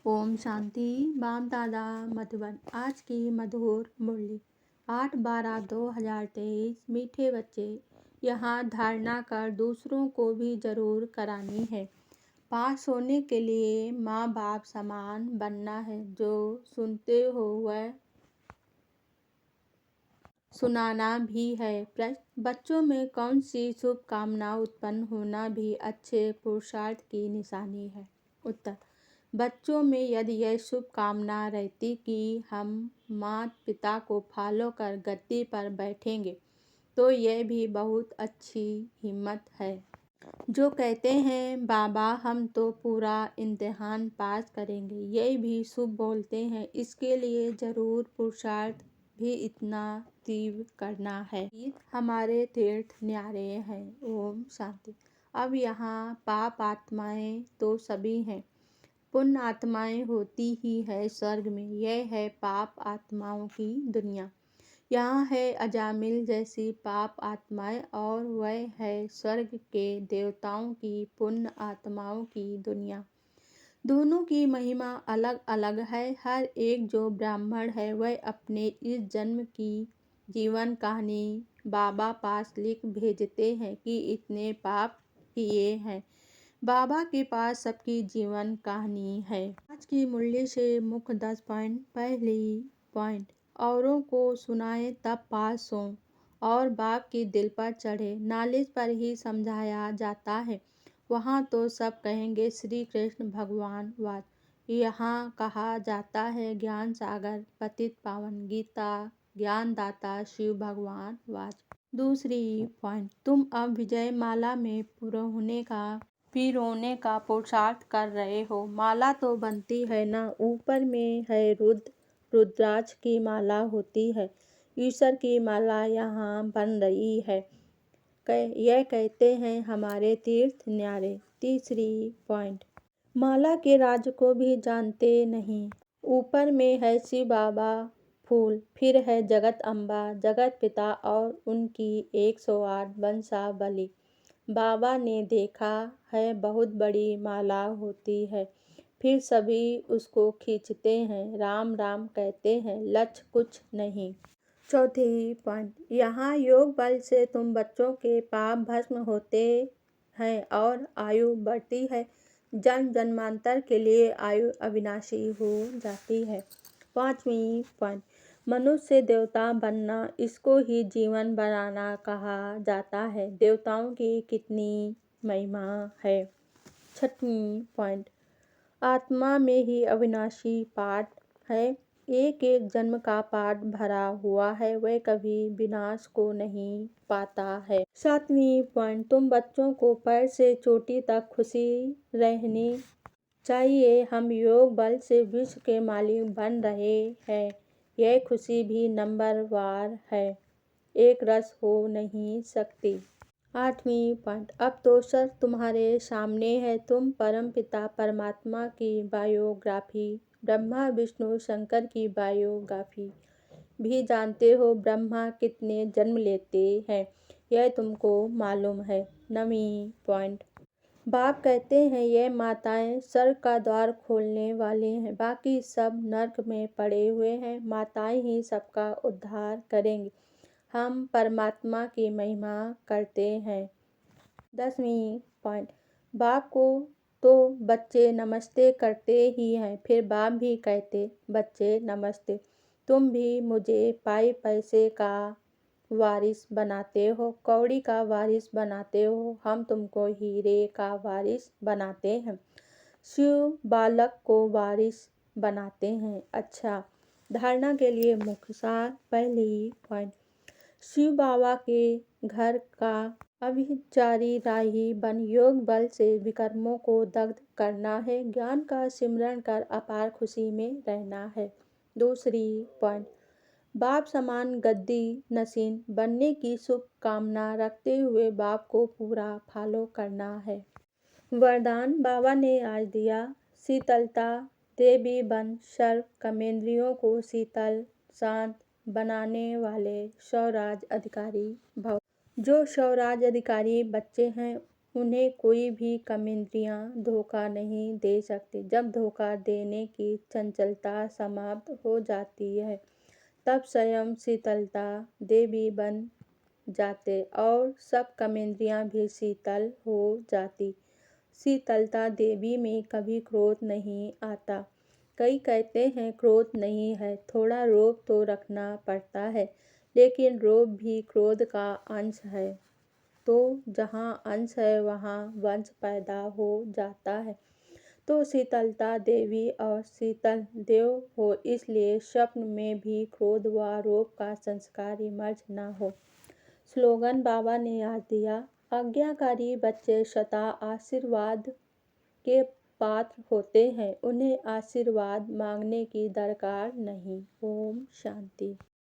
Om Shanti. Balm दादा मधुबन। आज की मधुर मुरली 8/12/2023। मीठे बच्चे, यहाँ धारणा कर दूसरों को भी जरूर करानी है। पास होने के लिए माँ बाप समान बनना है। जो सुनते हो वह सुनाना भी है। प्रश्न: बच्चों में कौन सी शुभ कामना उत्पन्न होना भी अच्छे पुरुषार्थ की निशानी है? उत्तर: बच्चों में यदि यह शुभ कामना रहती कि हम माता पिता को फॉलो कर गद्दी पर बैठेंगे तो यह भी बहुत अच्छी हिम्मत है। जो कहते हैं बाबा हम तो पूरा इम्तिहान पास करेंगे, यह भी शुभ बोलते हैं। इसके लिए जरूर पुरुषार्थ भी इतना तीव्र करना है। हमारे तीर्थ न्यारे हैं। ओम शांति। अब यहाँ पाप आत्माएं तो सभी हैं, पुण्य आत्माएं होती ही है स्वर्ग में। यह है पाप आत्माओं की दुनिया। यहाँ है अजामिल जैसी पाप आत्माएं और वह है स्वर्ग के देवताओं की पुण्य आत्माओं की दुनिया। दोनों की महिमा अलग अलग है। हर एक जो ब्राह्मण है वह अपने इस जन्म की जीवन कहानी बाबा पास लिख भेजते हैं कि इतने पाप किए हैं। बाबा के पास सबकी जीवन कहानी है। आज की मुरली से मुख्य 10 पॉइंट। पहली पॉइंट: औरों को सुनाए तब पास हो और बाप की दिल पर चढ़े। नॉलेज पर ही समझाया जाता है। वहाँ तो सब कहेंगे श्री कृष्ण भगवान वाच। यहाँ कहा जाता है ज्ञान सागर पतित पावन गीता ज्ञानदाता शिव भगवान वाच। दूसरी पॉइंट: तुम अब विजय माला में पिरोने का पुरुषार्थ कर रहे हो। माला तो बनती है ना, ऊपर में है रुद्राक्ष की माला होती है। ईश्वर की माला यहाँ बन रही है। यह कहते हैं हमारे तीर्थ न्यारे। तीसरी पॉइंट: माला के राज को भी जानते नहीं। ऊपर में है शिव बाबा फूल, फिर है जगत अम्बा जगत पिता और उनकी 108 वंशावली। बाबा ने देखा है बहुत बड़ी माला होती है, फिर सभी उसको खींचते हैं, राम राम कहते हैं, लक्ष्य कुछ नहीं। चौथी पॉइंट: यहाँ योग बल से तुम बच्चों के पाप भस्म होते हैं और आयु बढ़ती है। जन्म जन्मांतर के लिए आयु अविनाशी हो जाती है। पांचवी पॉइंट: मनुष्य से देवता बनना, इसको ही जीवन बनाना कहा जाता है। देवताओं की कितनी महिमा है। छठवीं पॉइंट: आत्मा में ही अविनाशी पाठ है। एक एक जन्म का पाठ भरा हुआ है, वह कभी विनाश को नहीं पाता है। सातवीं पॉइंट: तुम बच्चों को पैर से चोटी तक खुशी रहनी चाहिए। हम योग बल से विश्व के मालिक बन रहे हैं। यह खुशी भी नंबर वार है, एक रस हो नहीं सकती। आठवीं पॉइंट: अब तो सर तुम्हारे सामने है। तुम परम पिता परमात्मा की बायोग्राफी, ब्रह्मा विष्णु शंकर की बायोग्राफी भी जानते हो। ब्रह्मा कितने जन्म लेते हैं यह तुमको मालूम है। नवीं पॉइंट: बाप कहते हैं ये माताएं स्वर्ग का द्वार खोलने वाले हैं, बाकी सब नर्क में पड़े हुए हैं। माताएं ही सबका उद्धार करेंगी। हम परमात्मा की महिमा करते हैं। 10वीं पॉइंट: बाप को तो बच्चे नमस्ते करते ही हैं, फिर बाप भी कहते बच्चे नमस्ते। तुम भी मुझे पाई पैसे का वारिस बनाते हो, कौड़ी का वारिस बनाते हो, हम तुमको हीरे का वारिस बनाते हैं, शिव बालक को वारिस बनाते हैं। अच्छा, धारणा के लिए मुख्य सार। पहली पॉइंट: शिव बाबा के घर का अभिचारी राही बन योग बल से विकर्मों को दग्ध करना है। ज्ञान का सिमरण कर अपार खुशी में रहना है। दूसरी पॉइंट: बाप समान गद्दी नसीन बनने की शुभ कामना रखते हुए बाप को पूरा फॉलो करना है। वरदान बाबा ने आज दिया। शीतलता देवी बन सर्व कर्मेंद्रियों को शीतल शांत बनाने वाले स्वराज अधिकारी भव। जो स्वराज अधिकारी बच्चे हैं उन्हें कोई भी कमिंद्रियाँ धोखा नहीं दे सकती। जब धोखा देने की चंचलता समाप्त हो जाती है, तब स्वयं शीतलता देवी बन जाते और सब कमिंद्रियाँ भी शीतल हो जाती। शीतलता देवी में कभी क्रोध नहीं आता। कई कहते हैं क्रोध नहीं है, थोड़ा रोब तो रखना पड़ता है, लेकिन रोब भी क्रोध का अंश है। तो जहाँ अंश है वहाँ वंश पैदा हो जाता है। तो शीतलता देवी और शीतल देव हो, इसलिए स्वप्न में भी क्रोध व रोग का संस्कार इमर्ज न हो। स्लोगन बाबा ने याद दिया, आज्ञाकारी बच्चे सदा आशीर्वाद के पात्र होते हैं, उन्हें आशीर्वाद मांगने की दरकार नहीं। ओम शांति।